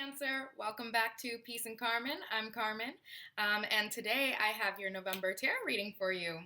Cancer. Welcome back to Peace and Carmen. I'm Carmen, and today I have your November tarot reading for you.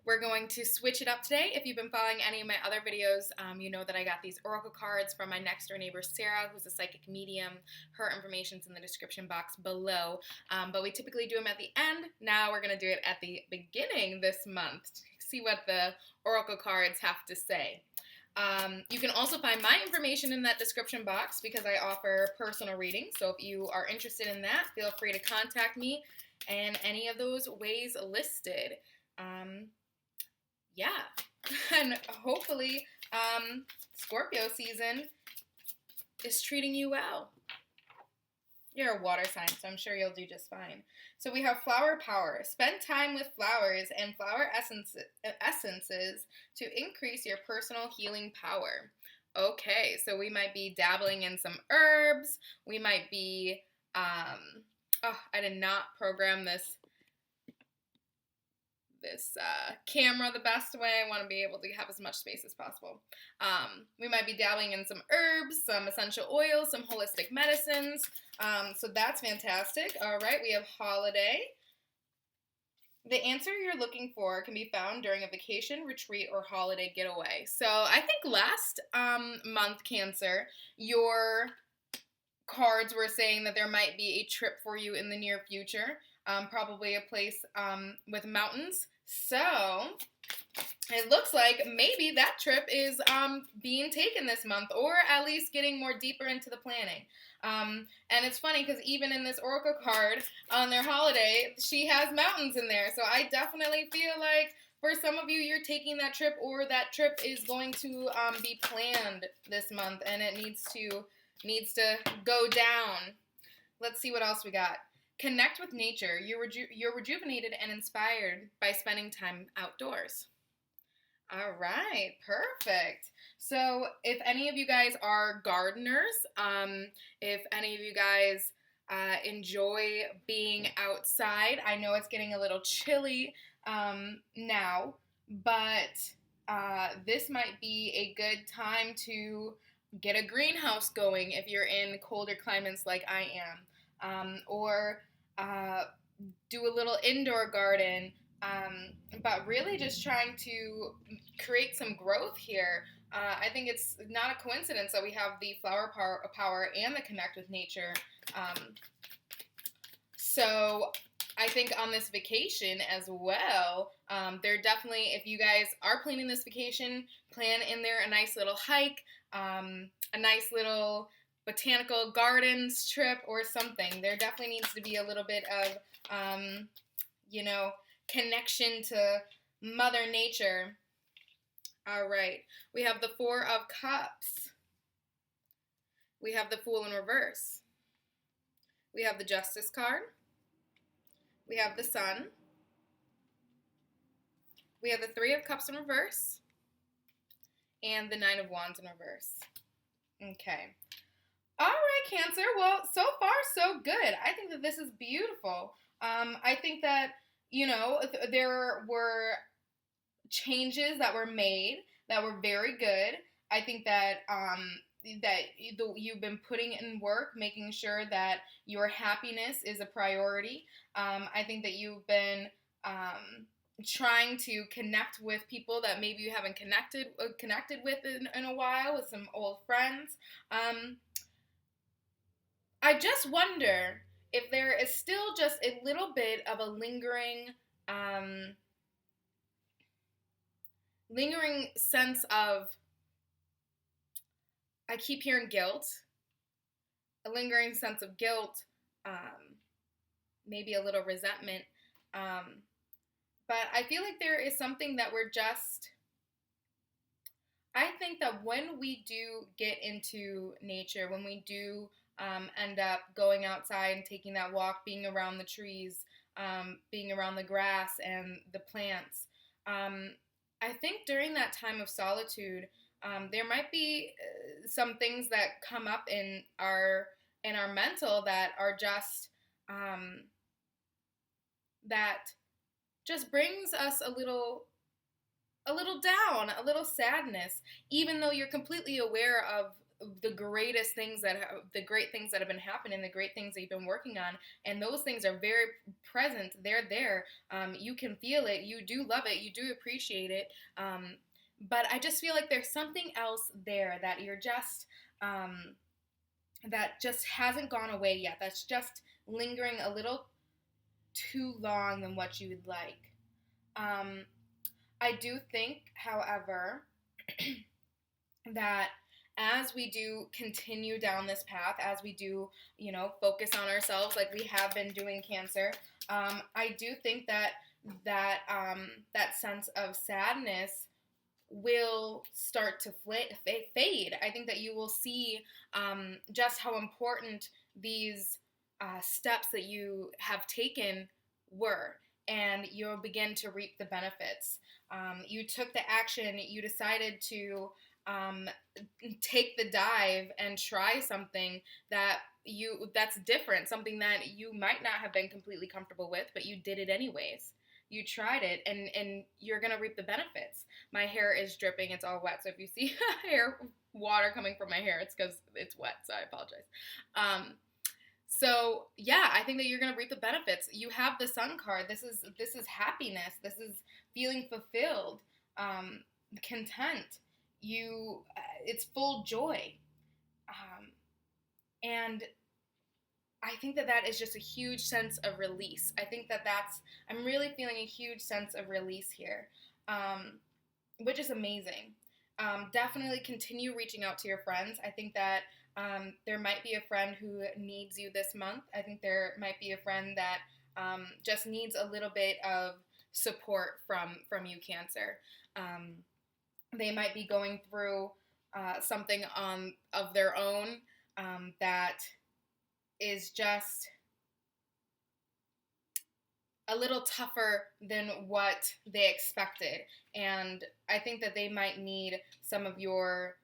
We're going to switch it up today. If you've been following any of my other videos, you know that I got these oracle cards from my next door neighbor, Sarah, who's a psychic medium. Her information's in the description box below, but we typically do them at the end. Now we're going to do it at the beginning this month to see what the oracle cards have to say. You can also find my information in that description box because I offer personal readings. So if you are interested in that, feel free to contact me in any of those ways listed. Yeah, and hopefully Scorpio season is treating you well. You're a water sign, so I'm sure you'll do just fine. So we have flower power. Spend time with flowers and flower essences to increase your personal healing power. Okay, so we might be dabbling in some herbs. We might be, oh, I did not program this camera the best way. I want to be able to have as much space as possible. We might be dabbling in some herbs, some essential oils, some holistic medicines. So that's fantastic. All right, we have holiday. The answer you're looking for can be found during a vacation, retreat, or holiday getaway. So I think last month, Cancer, your cards were saying that there might be a trip for you in the near future. Probably a place with mountains. So it looks like maybe that trip is being taken this month, or at least getting more deeper into the planning. And it's funny because even in this oracle card on their holiday, she has mountains in there. So I definitely feel like for some of you, you're taking that trip, or that trip is going to be planned this month, and it needs to go down. Let's see what else we got. Connect with nature. You're rejuvenated and inspired by spending time outdoors. All right, perfect. So if any of you guys are gardeners, if any of you guys enjoy being outside, I know it's getting a little chilly now, but this might be a good time to get a greenhouse going if you're in colder climates like I am, or do a little indoor garden, but really just trying to create some growth here. I think it's not a coincidence that we have the flower power and the connect with nature. So I think on this vacation as well, there definitely, if you guys are planning this vacation, plan in there a nice little hike, a nice little botanical gardens trip or something. There definitely needs to be a little bit of, connection to Mother Nature. All right. We have the Four of Cups. We have the Fool in reverse. We have the Justice card. We have the Sun. We have the Three of Cups in reverse. And the Nine of Wands in reverse. Okay. All right, Cancer. Well, so far, so good. I think that this is beautiful. I think that, there were changes that were made that were very good. I think that you've been putting in work, making sure that your happiness is a priority. I think that you've been trying to connect with people that maybe you haven't connected with in a while, with some old friends. I just wonder if there is still just a little bit of a lingering sense of, I keep hearing guilt, a lingering sense of guilt, maybe a little resentment. But I feel like there is something that I think that when we do get into nature, when we do end up going outside and taking that walk, being around the trees, being around the grass and the plants, I think during that time of solitude, there might be some things that come up in our mental that are just that just brings us a little down, a little sadness, even though you're completely aware of the greatest things the great things that have been happening, the great things that you've been working on, and those things are very present. They're there. You can feel it. You do love it. You do appreciate it. But I just feel like there's something else there that you're just that just hasn't gone away yet. That's just lingering a little too long than what you would like. I do think, however, that as we do continue down this path, as we do, focus on ourselves like we have been doing, Cancer, I do think that that sense of sadness will start to fade. I think that you will see just how important these steps that you have taken were, and you'll begin to reap the benefits. You took the action. You decided to take the dive and try something that's different, something that you might not have been completely comfortable with, but you did it anyways. You tried it, and you're going to reap the benefits. My hair is dripping. It's all wet, so if you see water coming from my hair, it's because it's wet, so I apologize. So yeah, I think that you're going to reap the benefits. You have the Sun card. This is happiness. This is feeling fulfilled, content. It's full joy, and I think that is just a huge sense of release. I think I'm really feeling a huge sense of release here, which is amazing. Definitely continue reaching out to your friends. I think that there might be a friend who needs you this month. I think there might be a friend that just needs a little bit of support from you, Cancer. They might be going through something of their own that is just a little tougher than what they expected. And I think that they might need some of your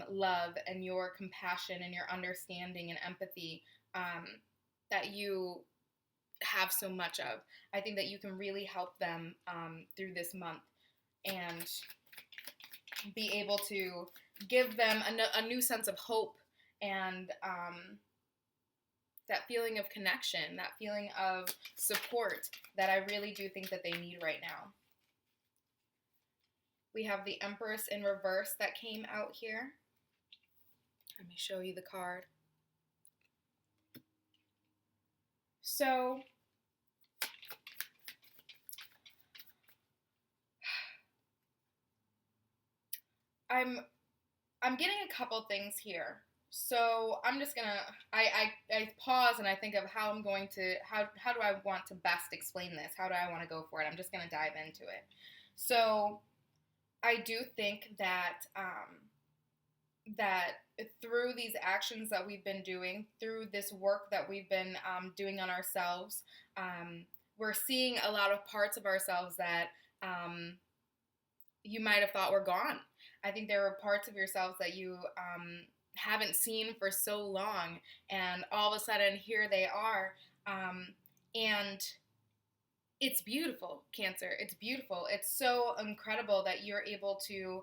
love and your compassion and your understanding and empathy that you have so much of. I think that you can really help them through this month and be able to give them a new sense of hope and that feeling of connection, that feeling of support that I really do think that they need right now. We have the Empress in reverse that came out here. Let me show you the card. So, I'm getting a couple things here. So I'm just gonna, I pause and I think of how do I want to best explain this? How do I want to go for it? I'm just gonna dive into it. So I do think that, that through these actions that we've been doing, through this work that we've been doing on ourselves, we're seeing a lot of parts of ourselves that you might have thought were gone. I think there are parts of yourselves that you haven't seen for so long, and all of a sudden here they are, and it's beautiful, Cancer. It's beautiful. It's so incredible that you're able to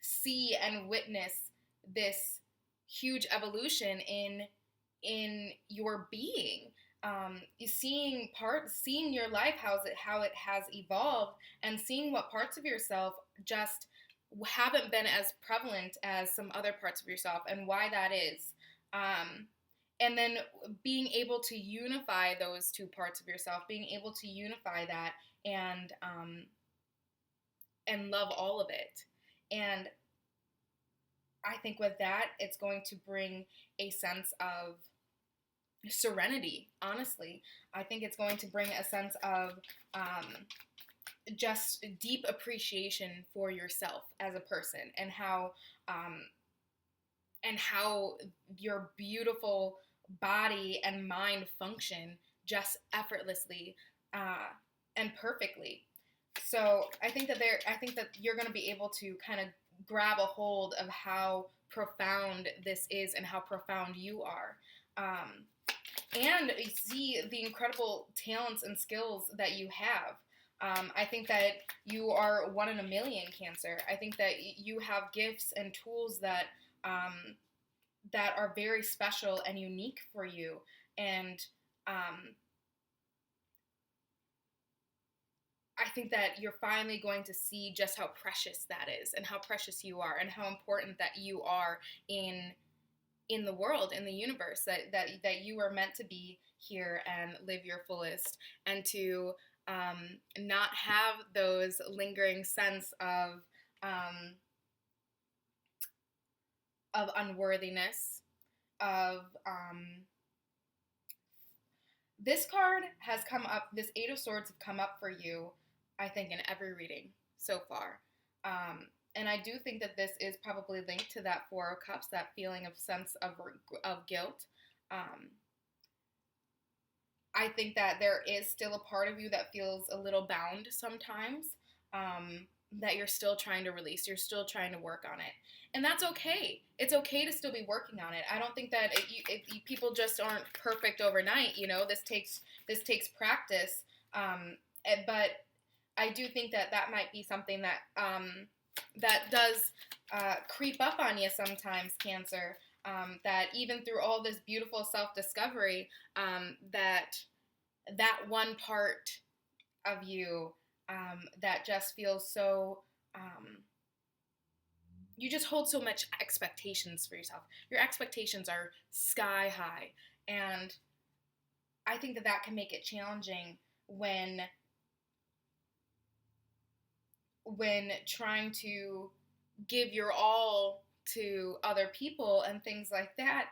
see and witness this huge evolution in your being. Seeing your life, how it has evolved, and seeing what parts of yourself just haven't been as prevalent as some other parts of yourself, and why that is. And then being able to unify those two parts of yourself, being able to unify that and love all of it. And I think with that, it's going to bring a sense of serenity, honestly. I think it's going to bring a sense of just deep appreciation for yourself as a person, and how your beautiful body and mind function just effortlessly and perfectly. So I think that you're going to be able to kind of grab a hold of how profound this is and how profound you are. And see the incredible talents and skills that you have. I think that you are one in a million, Cancer. I think that you have gifts and tools that that are very special and unique for you. And I think that you're finally going to see just how precious that is, and how precious you are, and how important that you are in the world, in the universe, that you are meant to be here and live your fullest, and to not have those lingering sense of unworthiness, of this card has come up, this Eight of Swords have come up for you, I think, in every reading so far. And I do think that this is probably linked to that Four of Cups, that feeling of sense of guilt. I think that there is still a part of you that feels a little bound sometimes, that you're still trying to release. You're still trying to work on it. And that's okay. It's okay to still be working on it. I don't think that people just aren't perfect overnight. You know, this takes practice. But I do think that might be something that that does creep up on you sometimes, Cancer. That even through all this beautiful self-discovery, that one part of you that just feels so, you just hold so much expectations for yourself. Your expectations are sky high, and I think that can make it challenging when trying to give your all to other people and things like that,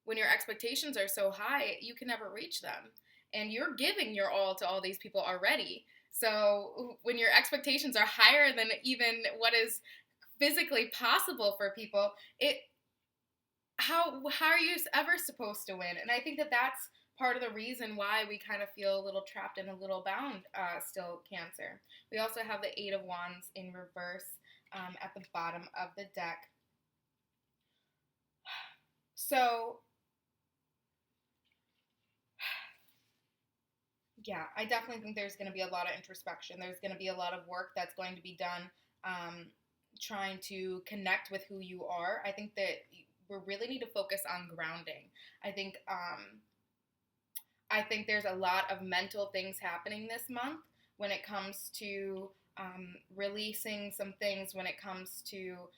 when your expectations are so high, you can never reach them. And you're giving your all to all these people already. So when your expectations are higher than even what is physically possible for people, how are you ever supposed to win? And I think that that's part of the reason why we kind of feel a little trapped and a little bound still, Cancer. We also have the Eight of Wands in reverse at the bottom of the deck. So, yeah, I definitely think there's going to be a lot of introspection. There's going to be a lot of work that's going to be done trying to connect with who you are. I think that we really need to focus on grounding. I think there's a lot of mental things happening this month when it comes to releasing some things, when it comes to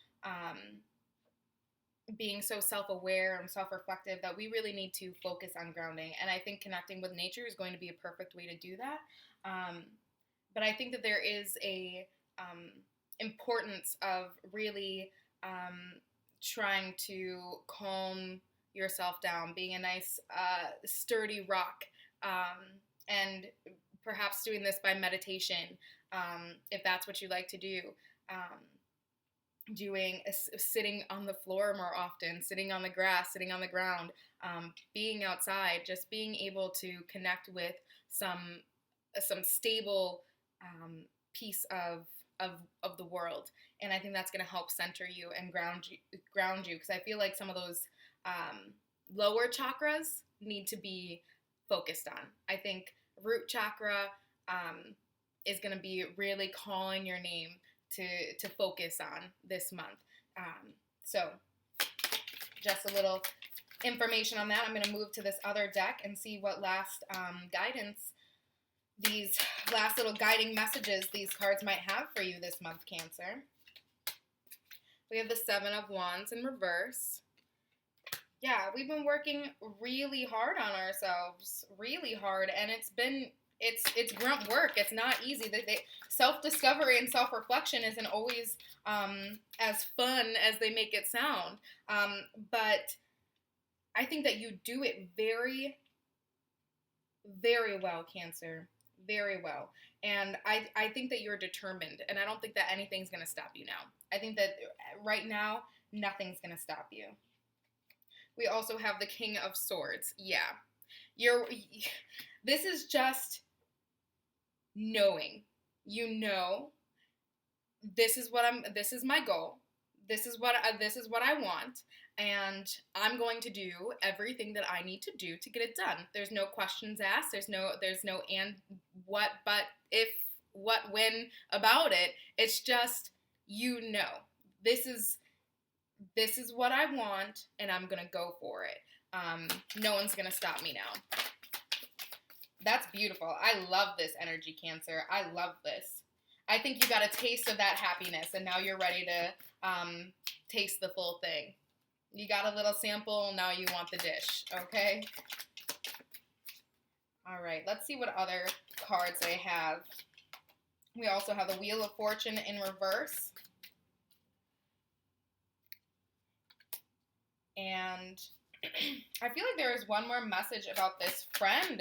being so self-aware and self-reflective, that we really need to focus on grounding. And I think connecting with nature is going to be a perfect way to do that. But I think that there is a importance of really trying to calm yourself down, being a nice sturdy rock, and perhaps doing this by meditation, if that's what you like to do. Sitting on the floor more often, sitting on the grass, sitting on the ground, being outside, just being able to connect with some stable piece of the world. And I think that's going to help center you and ground you, because I feel like some of those lower chakras need to be focused on. I think root chakra is going to be really calling your name to focus on this month. So just a little information on that. I'm going to move to this other deck and see what last guidance, these last little guiding messages these cards might have for you this month, Cancer. We have the Seven of Wands in reverse. Yeah, we've been working really hard on ourselves, really hard, and it's grunt work. It's not easy. Self-discovery and self-reflection isn't always as fun as they make it sound. But I think that you do it very, very well, Cancer. Very well. And I think that you're determined, and I don't think that anything's going to stop you now. I think that right now, nothing's going to stop you. We also have the King of Swords. Yeah. This is just knowing. You know, this is my goal. This is what I want, and I'm going to do everything that I need to do to get it done. There's no questions asked. There's no and what, but if, what, when about it. It's just, you know, this is this is what I want, and I'm going to go for it. No one's going to stop me now. That's beautiful. I love this energy, Cancer. I love this. I think you got a taste of that happiness, and now you're ready to taste the full thing. You got a little sample, now you want the dish, okay? All right, let's see what other cards they have. We also have the Wheel of Fortune in reverse. And I feel like there is one more message about this friend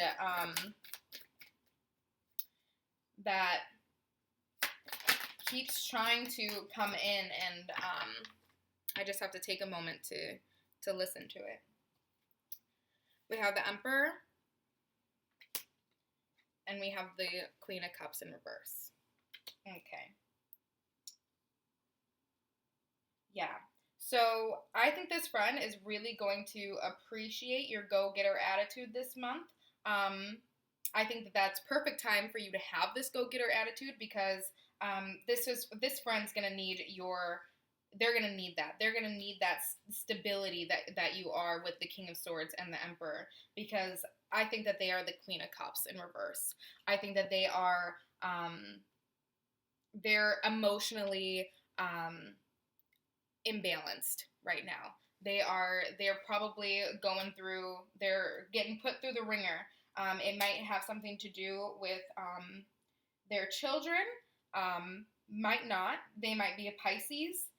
that keeps trying to come in, and I just have to take a moment to listen to it. We have the Emperor, and we have the Queen of Cups in reverse. Okay. Yeah. So I think this friend is really going to appreciate your go-getter attitude this month. I think that that's perfect time for you to have this go-getter attitude, because this friend's gonna need they're gonna need that. They're gonna need that stability that you are with the King of Swords and the Emperor, because I think that they are the Queen of Cups in reverse. I think that they are they're emotionally imbalanced right now. They're probably they're getting put through the ringer. It might have something to do with their children. Might not. They might be a Pisces.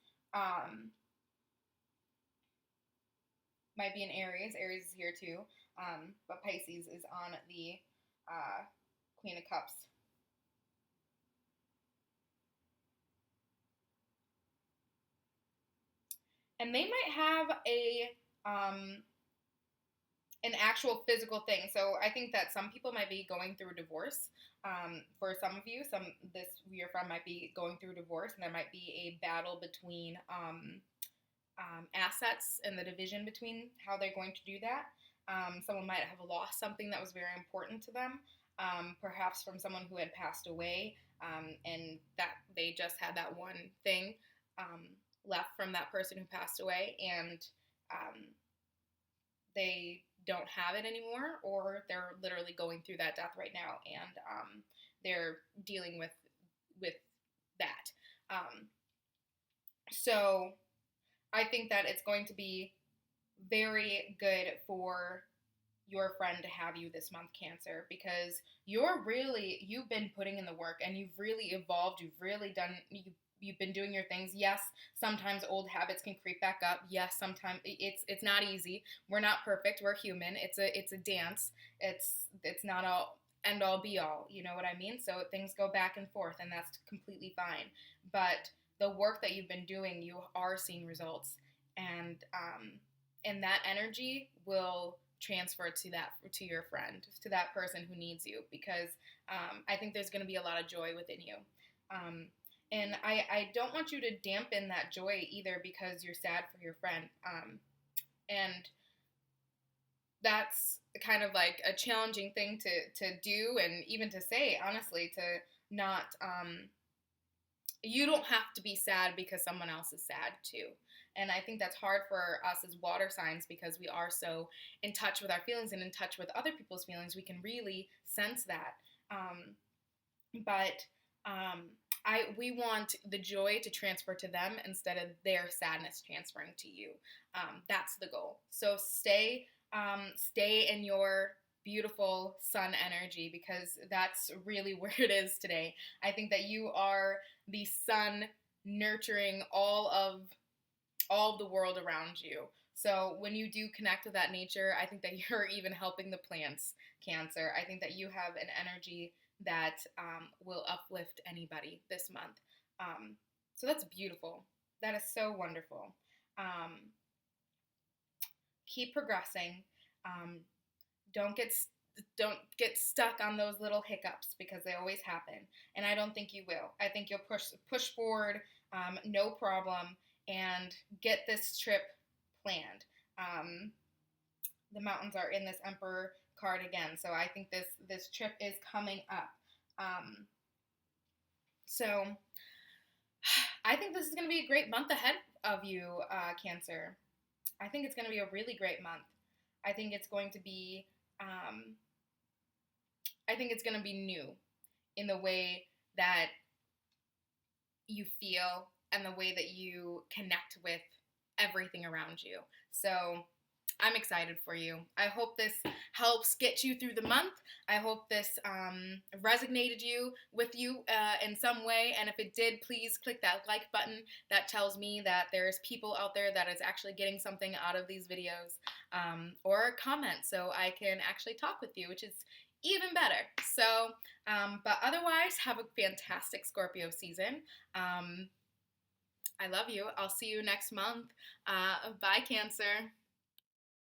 Might be an Aries. Aries is here too. But Pisces is on the Queen of Cups. And they might have an actual physical thing. So I think that some people might be going through a divorce. For some of you, your friend might be going through a divorce, and there might be a battle between assets and the division between how they're going to do that. Someone might have lost something that was very important to them, perhaps from someone who had passed away, and that they just had that one thing left from that person who passed away, and they don't have it anymore, or they're literally going through that death right now, and they're dealing with that. So I think that it's going to be very good for your friend to have you this month, Cancer, because you've been putting in the work, and you've really evolved. You've been doing your things. Yes, sometimes old habits can creep back up. Yes, sometimes it's not easy. We're not perfect. We're human. It's a dance. It's not all end all be all. You know what I mean? So things go back and forth, and that's completely fine. But the work that you've been doing, you are seeing results, and that energy will transfer to your friend, to that person who needs you, because I think there's going to be a lot of joy within you. And I don't want you to dampen that joy either, because you're sad for your friend. And that's kind of like a challenging thing to do, and even to say, honestly, to not, you don't have to be sad because someone else is sad too. And I think that's hard for us as water signs, because we are so in touch with our feelings and in touch with other people's feelings. We can really sense that. We want the joy to transfer to them instead of their sadness transferring to you. That's the goal. So stay in your beautiful sun energy, because that's really where it is today. I think that you are the sun nurturing all of the world around you. So when you do connect with that nature, I think that you're even helping the plants, Cancer. I think that you have an energy that will uplift anybody this month. So that's beautiful. That is so wonderful. Keep progressing. Don't get stuck on those little hiccups, because they always happen. And I don't think you will. I think you'll push forward, no problem, and get this trip planned. The mountains are in this Emperor card again, so I think this trip is coming up. So I think this is going to be a great month ahead of you, Cancer. I think it's going to be a really great month. I think it's going to be, new in the way that you feel and the way that you connect with everything around you. So I'm excited for you. I hope this helps get you through the month. I hope this resonated with you in some way. And if it did, please click that like button. That tells me that there's people out there that is actually getting something out of these videos. Or comment so I can actually talk with you, which is even better. So, but otherwise, have a fantastic Scorpio season. I love you. I'll see you next month. Bye, Cancer.